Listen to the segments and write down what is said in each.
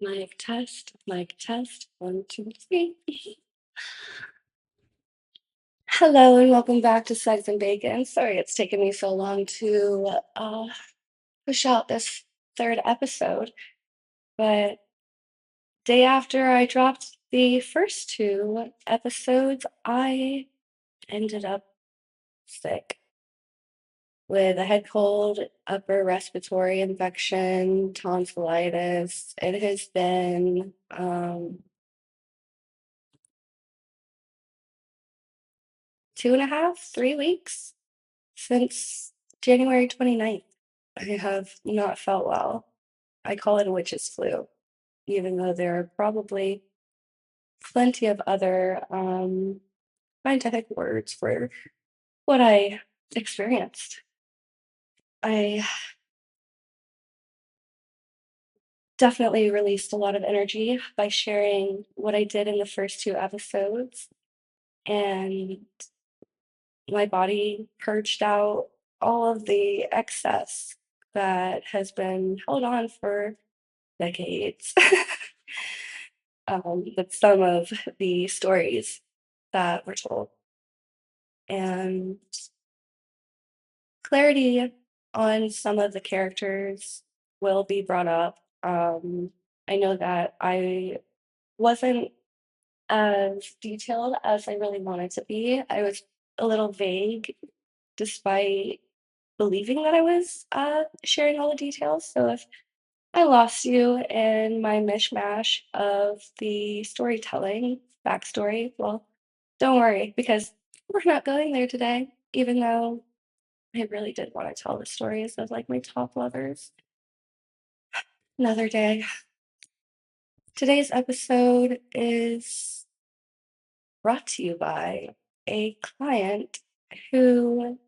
Mic test, 1, 2, 3. Hello and welcome back to Seggz and Bacon. Sorry it's taken me so long to push out this third episode, but day after I dropped the first two episodes, I ended up sick with a head cold, upper respiratory infection, tonsillitis. It has been 2.5, 3 weeks since January 29th. I have not felt well. I call it a witch's flu, even though there are probably plenty of other scientific words for what I experienced. I definitely released a lot of energy by sharing what I did in the first two episodes, and my body purged out all of the excess that has been held on for decades. With some of the stories that were told. And clarity on some of the characters will be brought up. I know that I wasn't as detailed as I really wanted to be. I was a little vague despite believing that I was sharing all the details. So if I lost you in my mishmash of the storytelling backstory, well, don't worry, because we're not going there today, even though I really did want to tell the stories of like my top lovers. Another day. Today's episode is brought to you by a client who,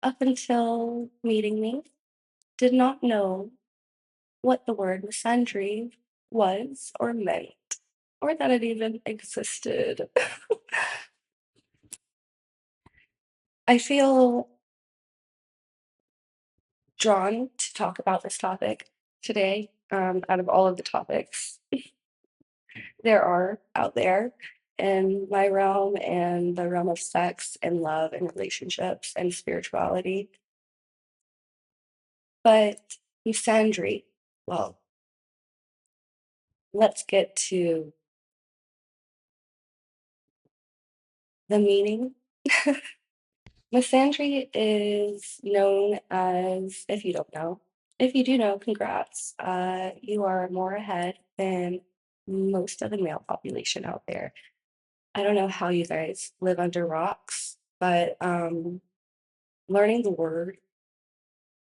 up until meeting me, did not know what the word misandry was or meant, or that it even existed. I feel drawn to talk about this topic today, out of all of the topics there are out there in my realm and the realm of sex and love and relationships and spirituality. But misandry, well, let's get to the meaning. Misandry is known as, if you don't know, if you do know, congrats. You are more ahead than most of the male population out there. I don't know how you guys live under rocks, but learning the word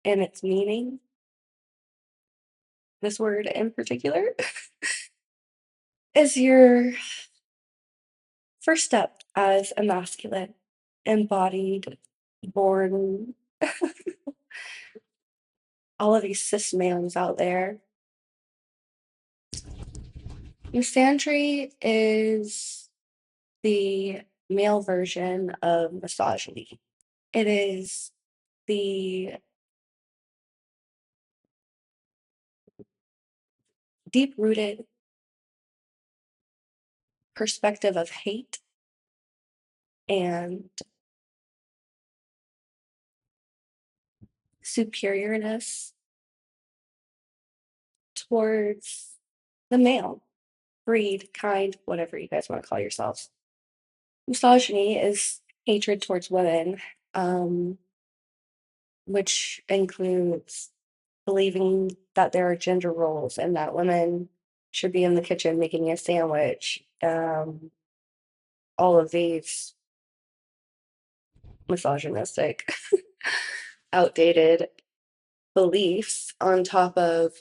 and its meaning, this word in particular, is your first step as a masculine, embodied, born, all of these cis males out there. Misandry is the male version of misogyny. It is the deep rooted perspective of hate and superiorness towards the male, breed, kind, whatever you guys want to call yourselves. Misogyny is hatred towards women, um, which includes believing that there are gender roles and that women should be in the kitchen making a sandwich. All of these misogynistic, outdated beliefs on top of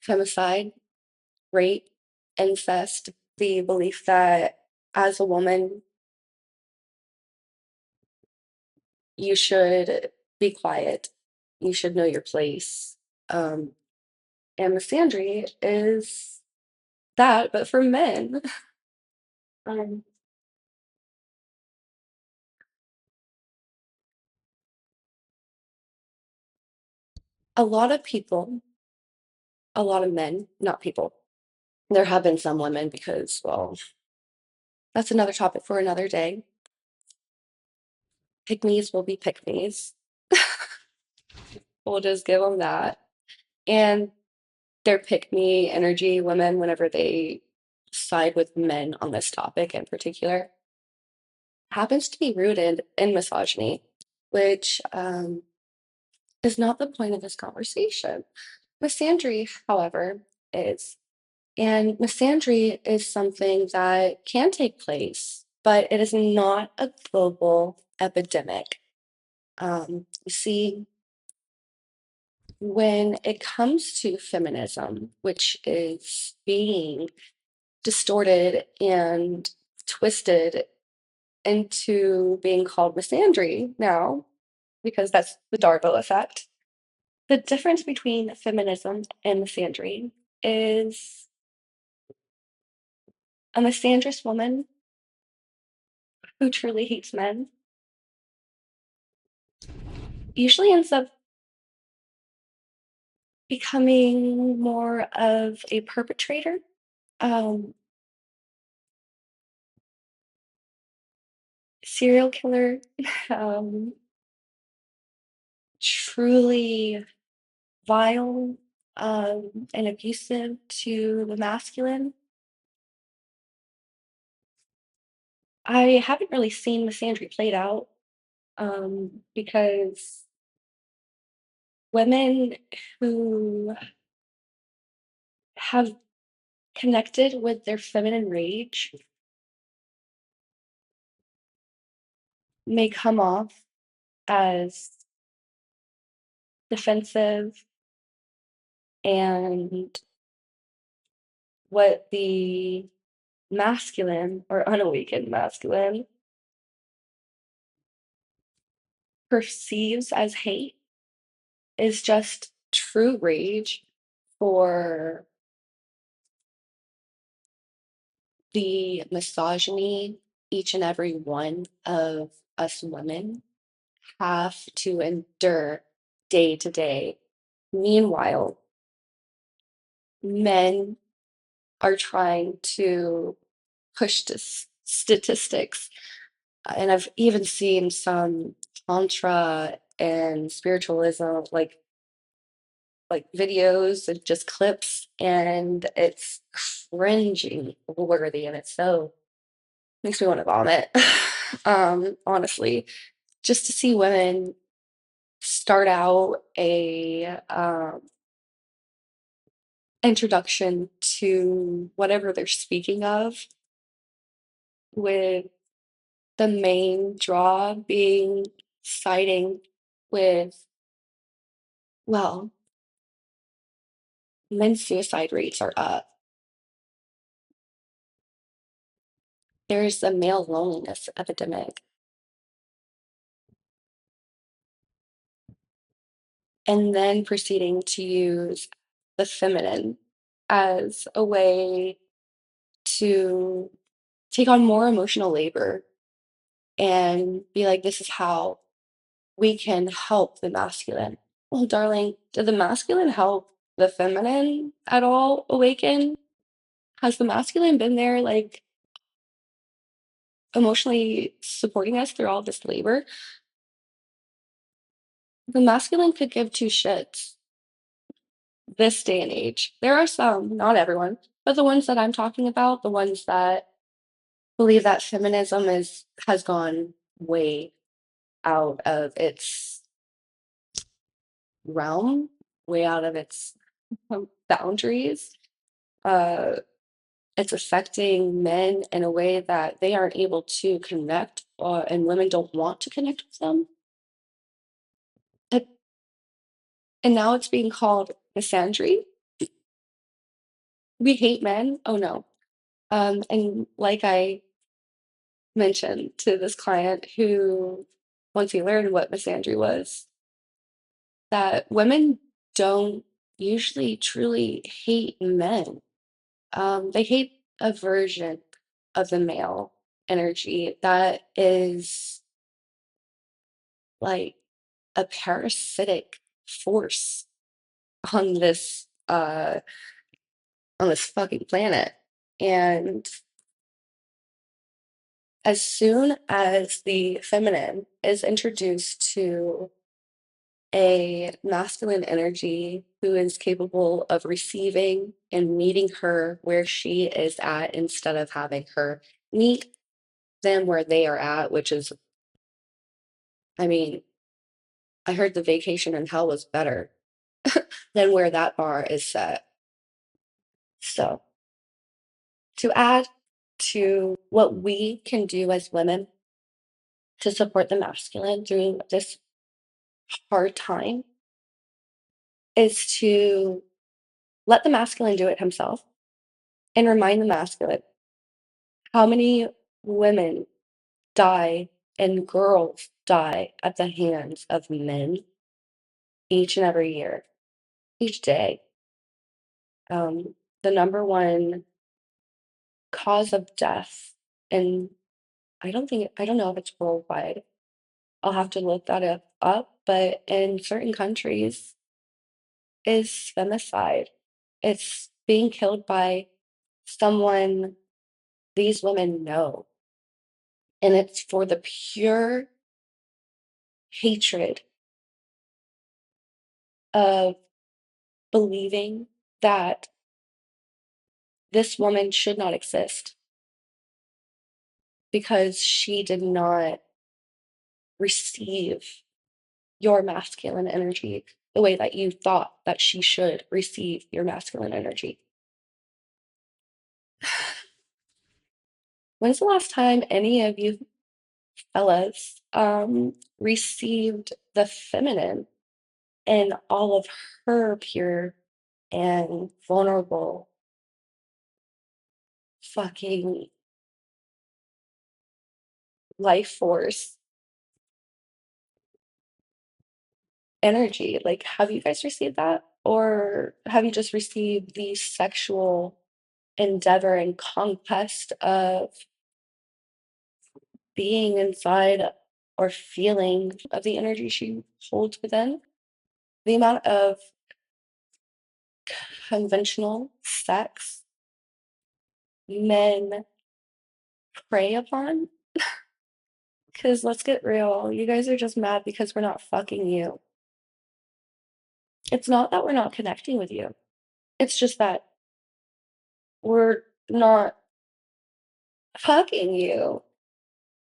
femicide, rape, incest, the belief that as a woman, you should be quiet, you should know your place. And misandry is that, but for men. Um, a lot of people, a lot of men, not people. There have been some women because, well, that's another topic for another day. Pygmies will be pygmies. We'll just give them that. And they're pick me energy women whenever they side with men on this topic in particular happens to be rooted in misogyny, which is not the point of this conversation. Misandry, however, is. And misandry is something that can take place, but it is not a global epidemic. You see, when it comes to feminism, which is being distorted and twisted into being called misandry now, because that's the Darbo effect. The difference between feminism and misandry is a misandrous woman who truly hates men usually ends up becoming more of a perpetrator. Um, Serial killer, um, truly vile and abusive to the masculine. I haven't really seen misandry played out because women who have connected with their feminine rage may come off as defensive and what the masculine or unawakened masculine perceives as hate is just true rage for the misogyny each and every one of us women have to endure day to day. Meanwhile, men are trying to push this statistics. And I've even seen some tantra and spiritualism like videos and just clips, and it's cringing worthy, and it's so makes me want to vomit. Honestly, just to see women start out a introduction to whatever they're speaking of with the main draw being siding with, well, men's suicide rates are up. There's a male loneliness epidemic. And then proceeding to use the feminine as a way to take on more emotional labor and be like, this is how we can help the masculine. Well, darling, did the masculine help the feminine at all awaken? Has the masculine been there, like, emotionally supporting us through all this labor? The masculine could give two shits this day and age. There are some, not everyone, but the ones that I'm talking about, the ones that believe that feminism has gone way out of its realm, way out of its boundaries. Uh, it's affecting men in a way that they aren't able to connect, and women don't want to connect with them. It, and now it's being called misandry. We hate men. Oh no. And like I mentioned to this client who, once he learned what misandry was, that women don't usually truly hate men. They hate a version of the male energy that is like a parasitic force. on this fucking planet. And as soon as the feminine is introduced to a masculine energy who is capable of receiving and meeting her where she is at instead of having her meet them where they are at, which is, I mean, I heard the vacation in hell was better than where that bar is set. So, to add to what we can do as women to support the masculine through this hard time is to let the masculine do it himself and remind the masculine how many women die and girls die at the hands of men each and every year, each day. The number one cause of death, and I don't know if it's worldwide. I'll have to look that up, but in certain countries is femicide. It's being killed by someone these women know. And it's for the pure hatred of believing that this woman should not exist because she did not receive your masculine energy the way that you thought that she should receive your masculine energy. When's the last time any of you fellas received the feminine in all of her pure and vulnerable fucking life force energy? Like, have you guys received that? Or have you just received the sexual endeavor and conquest of being inside or feeling of the energy she holds within? The amount of conventional sex men prey upon. Because let's get real, you guys are just mad because we're not fucking you. It's not that we're not connecting with you, it's just that we're not fucking you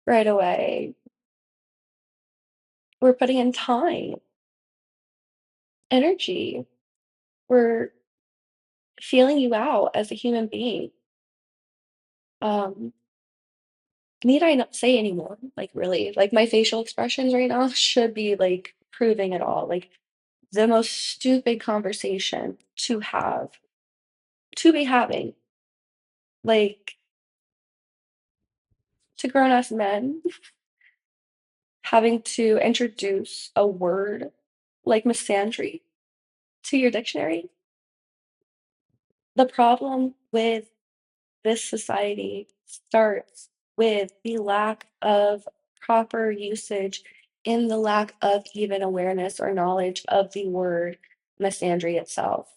right away. We're putting in time, energy, we're feeling you out as a human being. Um, need I not say anymore? Like, really? Like, my facial expressions right now should be like proving it all. Like, the most stupid conversation to be having, like, to grown ass men having to introduce a word like misandry to your dictionary. The problem with this society starts with the lack of proper usage and the lack of even awareness or knowledge of the word misandry itself.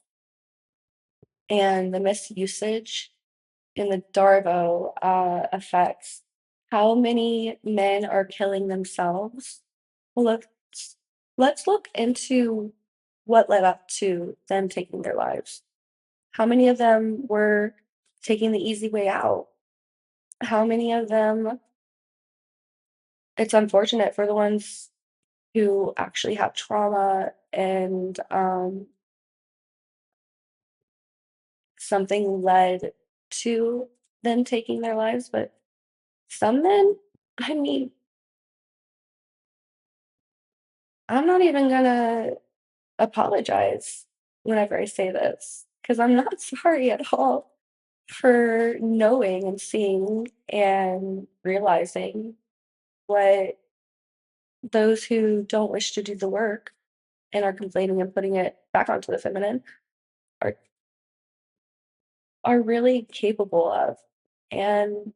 And the misusage in the Darvo effects. How many men are killing themselves? Well, let's look into what led up to them taking their lives. How many of them were taking the easy way out? How many of them, it's unfortunate for the ones who actually have trauma and something led to them taking their lives, but some men, I mean, I'm not even gonna apologize whenever I say this because I'm not sorry at all for knowing and seeing and realizing what those who don't wish to do the work and are complaining and putting it back onto the feminine are are really capable of. And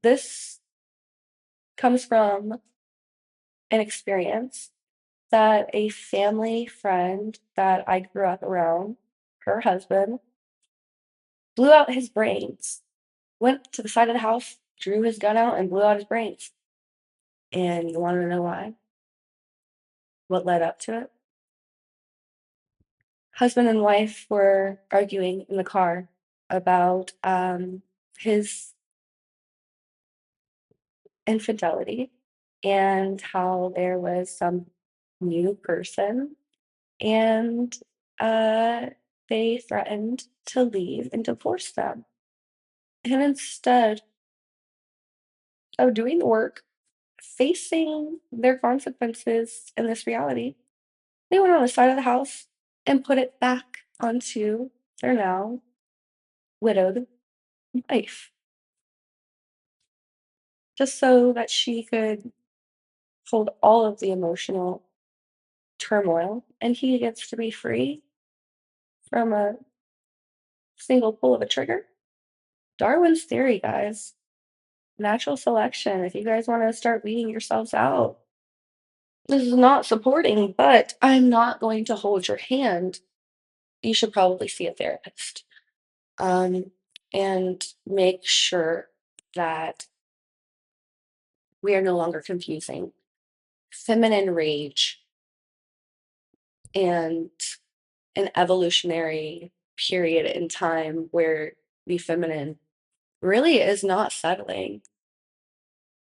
this comes from an experience that a family friend that I grew up around, her husband, blew out his brains, went to the side of the house, drew his gun out, and blew out his brains. And you want to know why? What led up to it? Husband and wife were arguing in the car about his infidelity and how there was some new person, and uh, they threatened to leave and divorce them. And instead of doing the work, facing their consequences in this reality, they went on the side of the house and put it back onto their now widowed wife, just so that she could hold all of the emotional turmoil and he gets to be free from a single pull of a trigger. Darwin's theory, guys. Natural selection. If you guys want to start weeding yourselves out, this is not supporting, but I'm not going to hold your hand. You should probably see a therapist. Um, and make sure that we are no longer confusing feminine rage and an evolutionary period in time where the feminine really is not settling.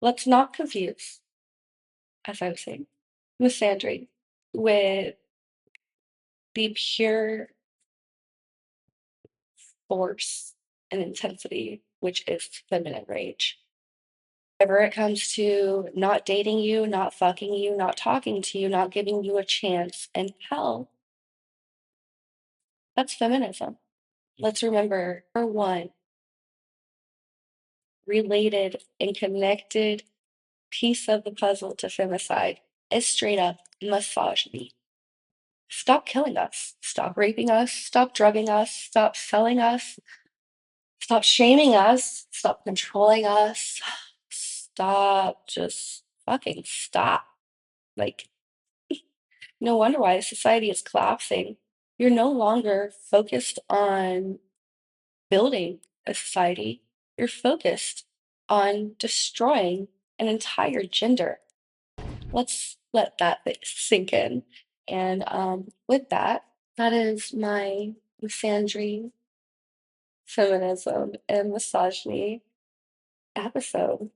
Let's not confuse, as I was saying, misandry with the pure force and intensity, which is feminine rage. Whenever it comes to not dating you, not fucking you, not talking to you, not giving you a chance, and hell, that's feminism. Let's remember, for one, related and connected piece of the puzzle to femicide is straight up misogyny. Stop killing us. Stop raping us. Stop drugging us. Stop selling us. Stop shaming us. Stop controlling us. Stop. Just fucking stop. Like, no wonder why society is collapsing. You're no longer focused on building a society, you're focused on destroying an entire gender. Let's let that sink in. And with that, that is my misandry, feminism, and misogyny episode.